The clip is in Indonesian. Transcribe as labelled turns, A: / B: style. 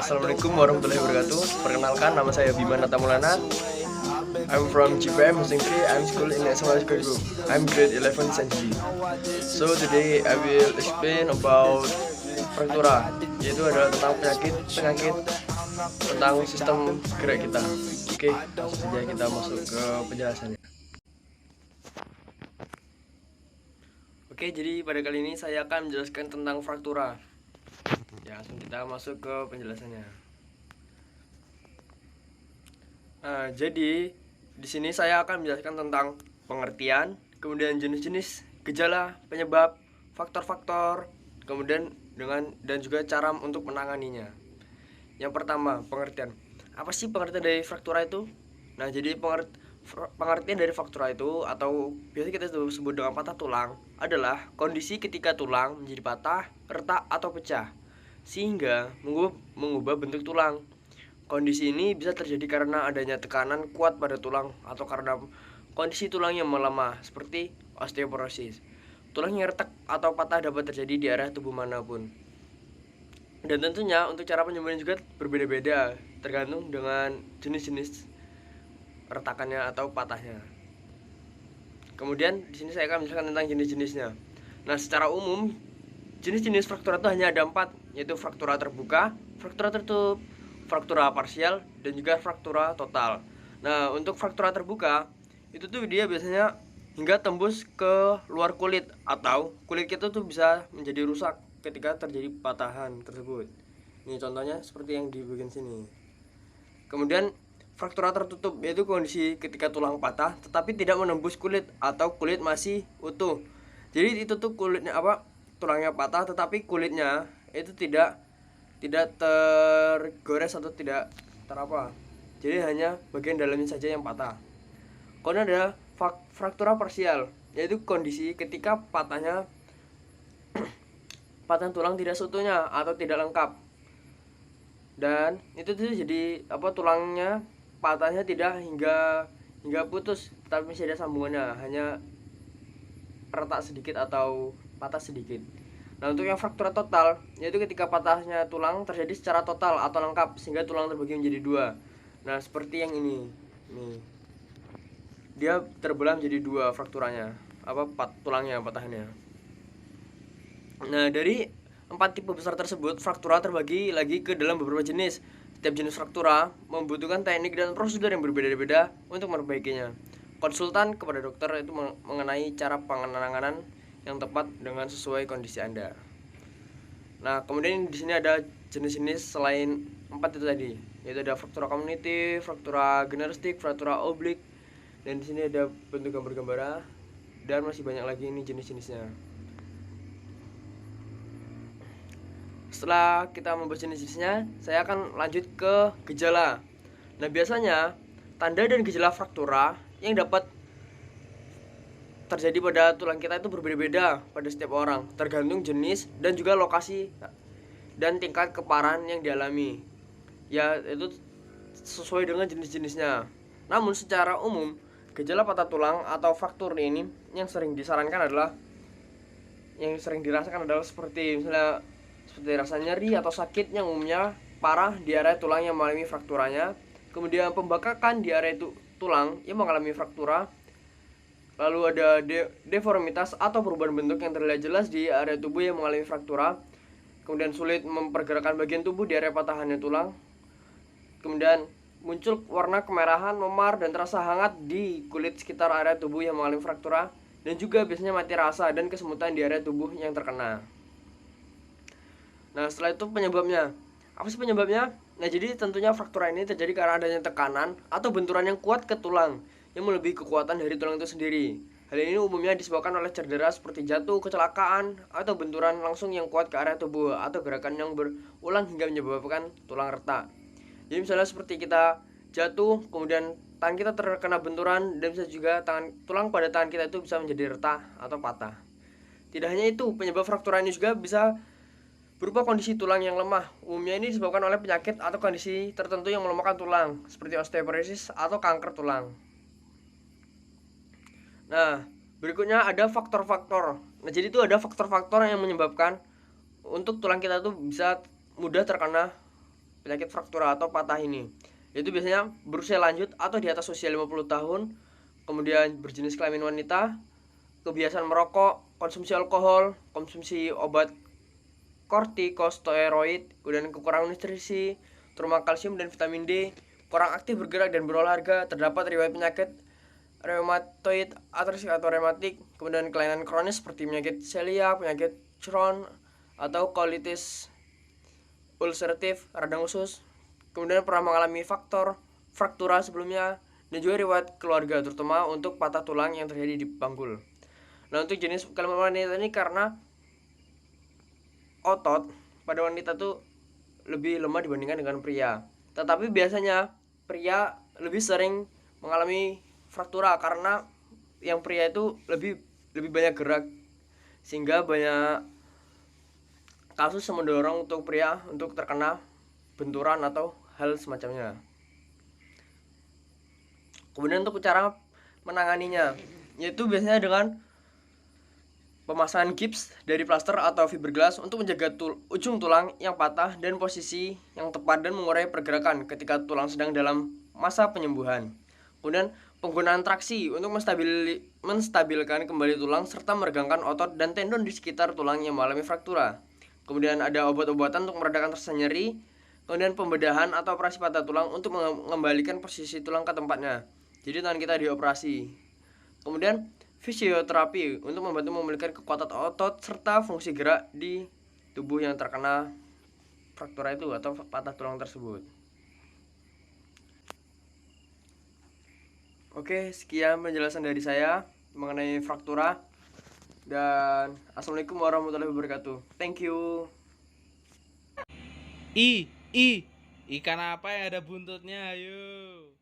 A: Assalamualaikum warahmatullahi wabarakatuh. Perkenalkan, nama saya Bima Natamulana. I'm from GPM Hosting 3. I'm school in SMA School Group. I'm grade 11 Senji. So today I will explain about fraktura, yaitu adalah tentang penyakit tentang sistem gerak kita. Oke, langsung saja kita masuk ke penjelasannya. Oke, jadi pada kali ini saya akan menjelaskan tentang fraktura. Ya, langsung kita masuk ke penjelasannya. Nah, jadi di sini saya akan menjelaskan tentang pengertian, kemudian jenis-jenis gejala, penyebab, faktor-faktor, kemudian dan juga cara untuk menanganinya. Yang pertama, pengertian. Apa sih pengertian dari fraktura itu? Nah, jadi pengertian dari fraktura itu, atau biasa kita sebut dengan patah tulang, adalah kondisi ketika tulang menjadi patah, retak, atau pecah sehingga mengubah bentuk tulang. Kondisi ini bisa terjadi karena adanya tekanan kuat pada tulang atau karena kondisi tulang yang melemah seperti osteoporosis. Tulang yang retak atau patah dapat terjadi di area tubuh manapun. Dan tentunya untuk cara penyembuhan juga berbeda-beda tergantung dengan jenis-jenis retakannya atau patahnya. Kemudian di sini saya akan menjelaskan tentang jenis-jenisnya. Nah, secara umum jenis-jenis fraktura itu hanya ada 4, yaitu fraktura terbuka, fraktura tertutup, fraktura parsial, dan juga fraktura total. Nah, untuk fraktura terbuka itu tuh dia biasanya hingga tembus ke luar kulit, atau kulit kita tuh bisa menjadi rusak ketika terjadi patahan tersebut. Ini contohnya seperti yang di bagian sini. Kemudian fraktura tertutup yaitu kondisi ketika tulang patah tetapi tidak menembus kulit atau kulit masih utuh. Jadi itu tuh kulitnya tulangnya patah tetapi kulitnya itu tidak tergores atau tidak jadi hanya bagian dalamnya saja yang patah. Kemudian ada fraktura parsial, yaitu kondisi ketika patah tulang tidak seutuhnya atau tidak lengkap, dan itu tuh jadi tulangnya patahnya tidak hingga putus tapi masih ada sambungannya, hanya retak sedikit atau patah sedikit. Nah, untuk yang fraktura total yaitu ketika patahnya tulang terjadi secara total atau lengkap sehingga tulang terbagi menjadi 2. Nah, seperti yang ini. Nih. Dia terbelah menjadi 2 frakturanya. Tulangnya patahannya. Nah, dari 4 tipe besar tersebut, fraktura terbagi lagi ke dalam beberapa jenis. Setiap jenis fraktura membutuhkan teknik dan prosedur yang berbeda-beda untuk memperbaikinya. Konsultan kepada dokter itu mengenai cara penanganan yang tepat dengan sesuai kondisi Anda. Nah, kemudian di sini ada jenis-jenis selain 4 itu tadi, yaitu ada fraktura kognitif, fraktura generistik, fraktura oblik, dan di sini ada bentuk gambar-gambar, dan masih banyak lagi ini jenis-jenisnya. Setelah kita membahas jenis-jenisnya, saya akan lanjut ke gejala. Nah, biasanya tanda dan gejala fraktura yang dapat terjadi pada tulang kita itu berbeda-beda pada setiap orang, tergantung jenis dan juga lokasi dan tingkat keparahan yang dialami. Ya, itu sesuai dengan jenis-jenisnya. Namun secara umum, gejala patah tulang atau fraktur ini yang sering dirasakan adalah seperti misalnya rasa nyeri atau sakit yang umumnya parah di area tulang yang mengalami frakturanya, kemudian pembengkakan di area tulang yang mengalami fraktura. Lalu ada deformitas atau perubahan bentuk yang terlihat jelas di area tubuh yang mengalami fraktura. Kemudian sulit mempergerakkan bagian tubuh di area patahannya tulang. Kemudian muncul warna kemerahan, memar, dan terasa hangat di kulit sekitar area tubuh yang mengalami fraktura. Dan juga biasanya mati rasa dan kesemutan di area tubuh yang terkena. Nah, setelah itu penyebabnya. Apa sih penyebabnya? Nah, jadi tentunya fraktura ini terjadi karena adanya tekanan atau benturan yang kuat ke tulang yang melebihi kekuatan dari tulang itu sendiri. Hal ini umumnya disebabkan oleh cedera seperti jatuh, kecelakaan, atau benturan langsung yang kuat ke area tubuh, atau gerakan yang berulang hingga menyebabkan tulang retak. Jadi misalnya seperti kita jatuh, kemudian tangan kita terkena benturan, dan bisa juga tulang pada tangan kita itu bisa menjadi retak atau patah. Tidak hanya itu, penyebab fraktura ini juga bisa berupa kondisi tulang yang lemah. Umumnya ini disebabkan oleh penyakit atau kondisi tertentu yang melemahkan tulang, seperti osteoporosis atau kanker tulang. Nah, berikutnya ada faktor-faktor. Nah, jadi itu ada faktor-faktor yang menyebabkan untuk tulang kita tuh bisa mudah terkena penyakit fraktura atau patah ini. Itu biasanya berusia lanjut atau di atas usia 50 tahun, kemudian berjenis kelamin wanita, kebiasaan merokok, konsumsi alkohol, konsumsi obat kortikosteroid, kemudian kekurangan nutrisi, trauma kalsium dan vitamin D, kurang aktif bergerak dan berolahraga, terdapat riwayat penyakit rheumatoid arthritis atau rematik, kemudian kelainan kronis seperti penyakit celiak, penyakit Crohn atau colitis ulceratif radang usus, kemudian pernah mengalami fraktura sebelumnya, dan juga riwayat keluarga terutama untuk patah tulang yang terjadi di panggul. Nah, untuk jenis kelamin wanita ini karena otot pada wanita tuh lebih lemah dibandingkan dengan pria. Tetapi biasanya pria lebih sering mengalami fraktura karena yang pria itu lebih banyak gerak, sehingga banyak kasus yang mendorong untuk pria untuk terkena benturan atau hal semacamnya. Kemudian untuk cara menanganinya, yaitu biasanya dengan pemasangan gips dari plaster atau fiberglass untuk menjaga ujung tulang yang patah dan posisi yang tepat dan mengurangi pergerakan ketika tulang sedang dalam masa penyembuhan. Kemudian penggunaan traksi untuk menstabilkan kembali tulang serta meregangkan otot dan tendon di sekitar tulang yang mengalami fraktura. Kemudian ada obat-obatan untuk meredakan rasa nyeri. Kemudian pembedahan atau operasi patah tulang untuk mengembalikan posisi tulang ke tempatnya. Jadi tangan kita dioperasi. Kemudian fisioterapi untuk membantu memulihkan kekuatan otot serta fungsi gerak di tubuh yang terkena fraktura itu atau patah tulang tersebut. Oke, sekian penjelasan dari saya mengenai fraktura. Dan assalamualaikum warahmatullahi wabarakatuh. Thank you.
B: I, ikan apa yang ada buntutnya? Ayo.